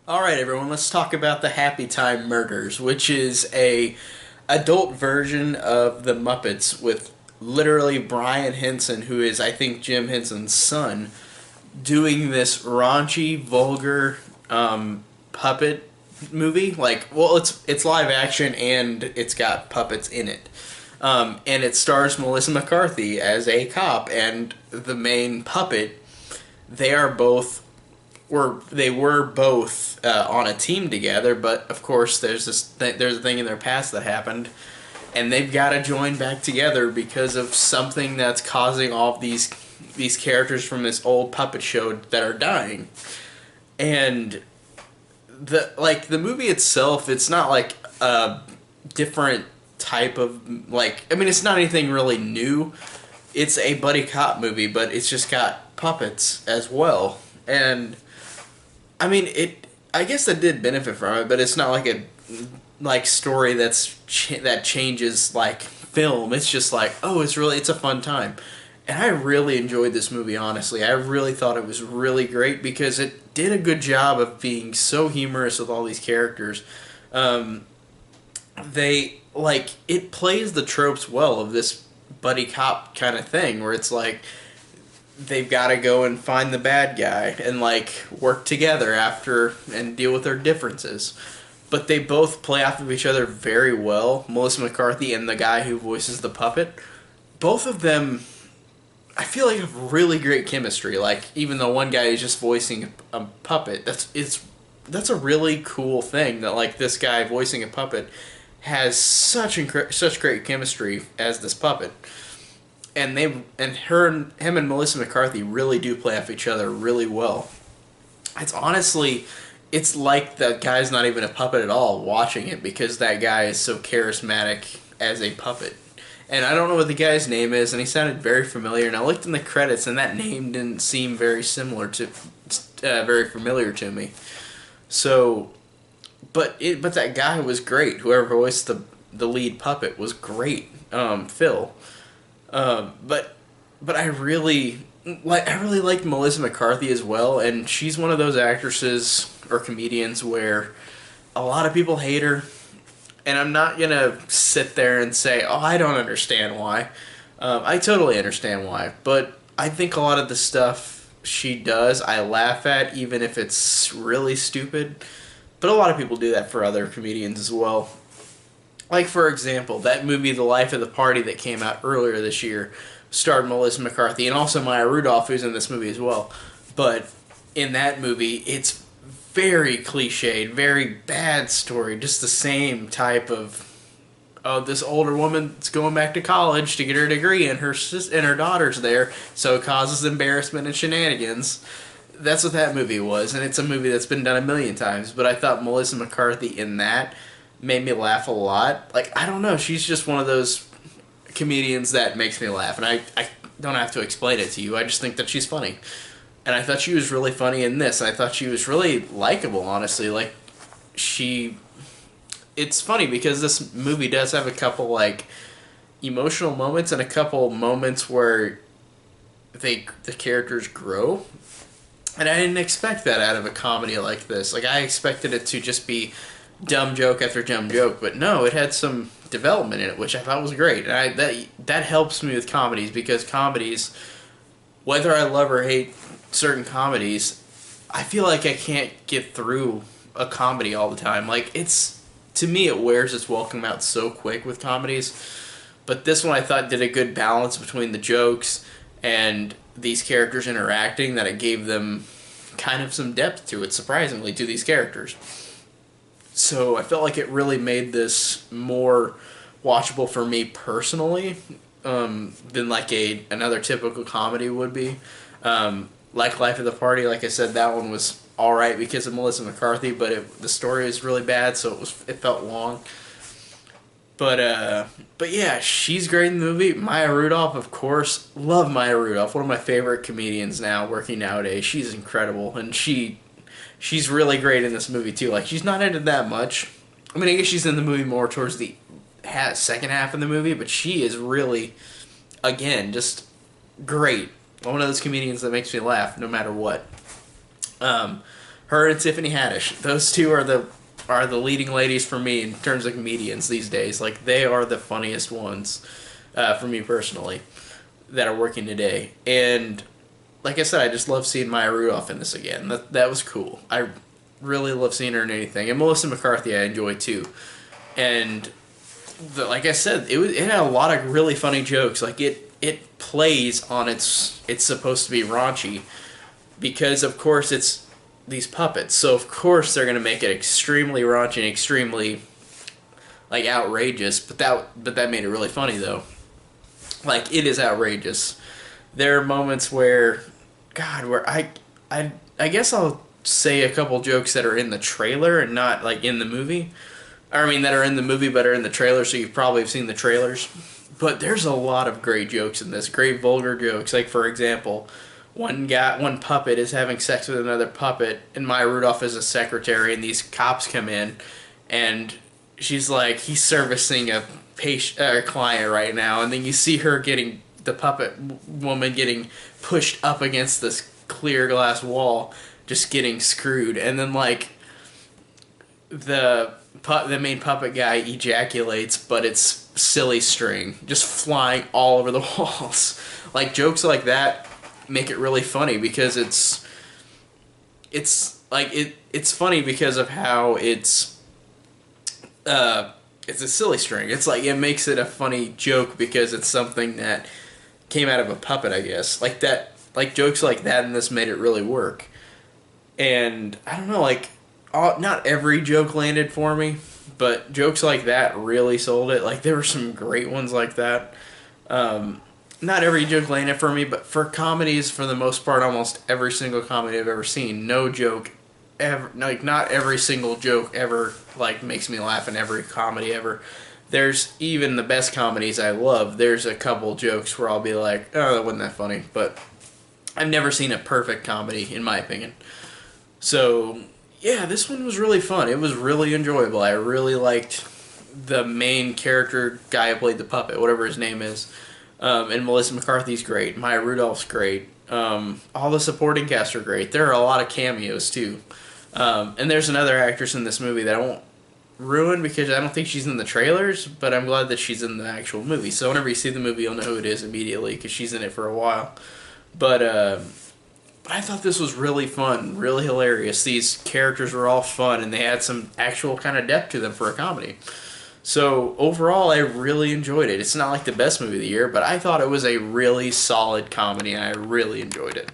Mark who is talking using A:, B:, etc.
A: All right, everyone. Let's talk about the Happytime Murders, which is a adult version of the Muppets with literally Brian Henson, who is I think Jim Henson's son, doing this raunchy, vulgar puppet movie. Like, well, it's live action and it's got puppets in it. And it stars Melissa McCarthy as a cop and the main puppet. They are both they were both on a team together, but of course there's a thing in their past that happened, and they've got to join back together because of something that's causing all of these characters from this old puppet show that are dying. And the movie itself, it's not like a different type of, like, I mean, it's not anything really new. It's a buddy cop movie, but it's just got puppets as well. And I mean, it. I guess that did benefit from it, but it's not like a story that changes like film. It's just like, oh, it's a fun time, and I really enjoyed this movie. Honestly, I really thought it was really great because it did a good job of being so humorous with all these characters. Um, it plays the tropes well of this buddy cop kind of thing, where it's like they've got to go and find the bad guy and like work together after and deal with their differences. But they both play off of each other very well. Melissa McCarthy and the guy who voices the puppet, both of them, I feel like have really great chemistry. Like, even though one guy is just voicing a puppet, that's a really cool thing that like this guy voicing a puppet has such great chemistry as this puppet. And him and Melissa McCarthy really do play off each other really well. It's honestly, it's like the guy's not even a puppet at all watching it because that guy is so charismatic as a puppet. And I don't know what the guy's name is, and he sounded very familiar. And I looked in the credits, and that name didn't seem very familiar to me. So, but that guy was great. Whoever voiced the lead puppet was great. Phil. But I really liked Melissa McCarthy as well, and she's one of those actresses or comedians where a lot of people hate her, and I'm not gonna sit there and say, "Oh, I don't understand why." I totally understand why, but I think a lot of the stuff she does, I laugh at, even if it's really stupid. But a lot of people do that for other comedians as well. Like, for example, that movie The Life of the Party that came out earlier this year starred Melissa McCarthy and also Maya Rudolph, who's in this movie as well. But in that movie, it's very cliched, very bad story, just the same type of, oh, this older woman's going back to college to get her degree, and her daughter's there, so it causes embarrassment and shenanigans. That's what that movie was, and it's a movie that's been done a million times. But I thought Melissa McCarthy in that made me laugh a lot. Like, I don't know, she's just one of those comedians that makes me laugh, and I don't have to explain it to you. I just think that she's funny. And I thought she was really funny in this. I thought she was really likable, honestly. Like, she... It's funny because this movie does have a couple, like, emotional moments and a couple moments where the characters grow. And I didn't expect that out of a comedy like this. Like, I expected it to just be dumb joke after dumb joke, but no, it had some development in it, which I thought was great. And that helps me with comedies, because comedies, whether I love or hate certain comedies, I feel like I can't get through a comedy all the time. Like, it's, to me, it wears its welcome out so quick with comedies. But this one I thought did a good balance between the jokes and these characters interacting, that it gave them kind of some depth to it, surprisingly, to these characters. So I felt like it really made this more watchable for me personally, than like another typical comedy would be. Like Life of the Party, like I said, that one was all right because of Melissa McCarthy, but the story is really bad, so it felt long. But yeah, she's great in the movie. Maya Rudolph, of course, love Maya Rudolph. One of my favorite comedians now working nowadays. She's incredible, and she's really great in this movie too. Like, she's not in it that much. I mean, I guess she's in the movie more towards the second half of the movie, but she is really, again, just great. One of those comedians that makes me laugh no matter what. Her and Tiffany Haddish. Those two are the leading ladies for me in terms of comedians these days. Like, they are the funniest ones for me personally that are working today. And like I said, I just love seeing Maya Rudolph in this again. That was cool. I really love seeing her in anything. And Melissa McCarthy I enjoy too. And like I said, it had a lot of really funny jokes. Like, it plays on it's supposed to be raunchy because of course it's these puppets. So of course they're gonna make it extremely raunchy and extremely like outrageous. But that made it really funny though. Like, it is outrageous. There are moments where, God, where I guess I'll say a couple jokes that are in the trailer and not like in the movie. I mean, that are in the movie but are in the trailer, so you've probably seen the trailers. But there's a lot of great jokes in this, great vulgar jokes. Like, for example, one puppet is having sex with another puppet, and Maya Rudolph is a secretary, and these cops come in, and she's like, he's servicing a client right now, and then you see her getting, the puppet woman getting pushed up against this clear glass wall, just getting screwed, and then like the main puppet guy ejaculates, but it's silly string just flying all over the walls. Like, jokes like that make it really funny because it's funny because of how it's a silly string. It's like, it makes it a funny joke because it's something that came out of a puppet, I guess. Like that, like jokes like that in this made it really work. And I don't know, like, not every joke landed for me, but jokes like that really sold it. Like, there were some great ones like that. Not every joke landed for me, but for comedies, for the most part, almost every single comedy I've ever seen, no joke ever, like, not every single joke ever, like, makes me laugh in every comedy ever. There's, even the best comedies I love, there's a couple jokes where I'll be like, oh, that wasn't that funny, but I've never seen a perfect comedy, in my opinion. So, yeah, this one was really fun. It was really enjoyable. I really liked the main character guy who played the puppet, whatever his name is. And Melissa McCarthy's great. Maya Rudolph's great. All the supporting cast are great. There are a lot of cameos, too. And there's another actress in this movie that I won't ruin because I don't think she's in the trailers, but I'm glad that she's in the actual movie. So whenever you see the movie, you'll know who it is immediately because she's in it for a while. But I thought this was really fun, really hilarious. These characters were all fun, and they had some actual kind of depth to them for a comedy. So overall, I really enjoyed it. It's not like the best movie of the year, but I thought it was a really solid comedy, and I really enjoyed it.